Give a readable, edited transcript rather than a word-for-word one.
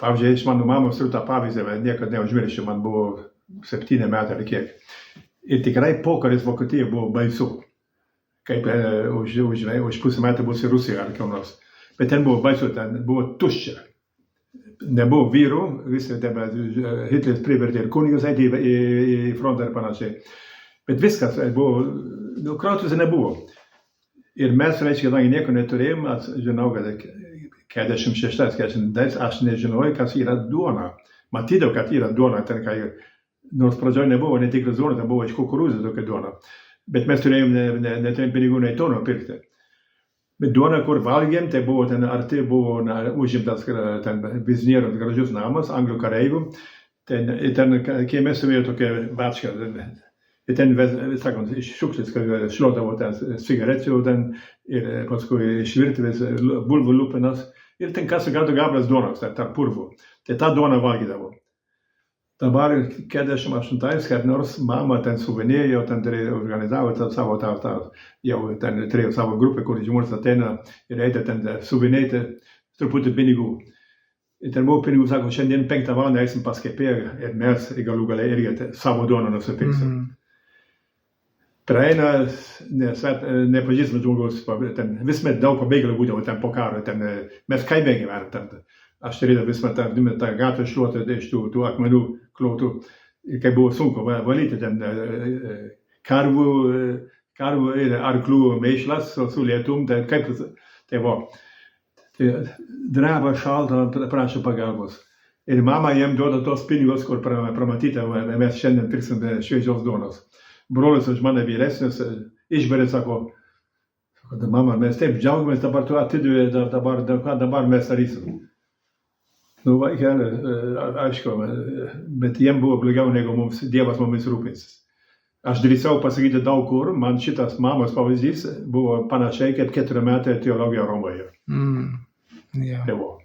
Pavyzdžiui, iš mano mamos turiu tą pavyzdį, niekada neužmiršiu, man buvo 7 metai ar kiek. Ir tikrai pokaris Vokietijoje buvo baisu. Kaip už pusę metų bus į Rusiją ar kiek nors. Bet ten buvo baisu, ten buvo tuščia. Nebuvo vyrų, visi Hitleris privertė ir kunigus eiti į frontą ir panašiai. Bet viskas buvo, krautus nebuvo. Ir mes, reiškia, kadangi nieko neturėjom, aš žinau, kad 46-49 aš nežinojau, kas yra duona. Matydavau, kad yra duona, ten kai, nors pradžioje nebuvo netikras duona, ten buvo iš kukurūzų tokia duona. Bet mes neturėjom pinigų nei to nupirkti. Bet duona, kur valgėm, tai buvo ten arti, buvo užimtas ten biznieriaus gražius namas, anglų kareivių. Ten kieme stovėjo tokia bačka. Ir ten, sakant, iš šiukšlės, šluodavo ten cigarečių ir paskui iš virtuvės bulvų lupinas. Ir ten kas gaudo gabalas duonos, tarp purvų. Tai tą duoną valgydavo. Dabar 48, kad nors mama ten suvenėjo, ten organizavo savo jau ten turėjo savo grupę, kur žmonės ateina ir eita ten suvenėti truputį pinigų. Ir ten buvo pinigų, sako, šiandien 5 valandą eisim pas kepėją ir mes galų gale irgi savo duoną nusipirksim. Praeina nepažįstamas žmogus, vismet daug pabėgėlių būdavo ten po karo, mes kaime gyvenom ten. Aš turėjau visą tą gatvę šluotą iš tų akmenų klotų, kai buvo sunku valyti ten karvų ir arklų mėšlas su lietum, kaip tai buvo. Dreba šalta, prašo pagalbos. Ir mama jiem duoda tos pinigus, kur pramatyta, mes šiandien pirksim šviežios duonos. Brolis už mane vyresnis išberė, sako, mama, mes taip džiaugiamės, dabar tu atidavė, dabar mes darysim. Nu, vaikeli, aišku, bet jiem buvo blogiau negu mums, Dievas mumis rūpinsis. Aš drįsau pasakyti daug kur, man šitas mamos pavyzdys buvo panašiai kaip 4 metai teologija Romoje. Yeah. Tai buvo.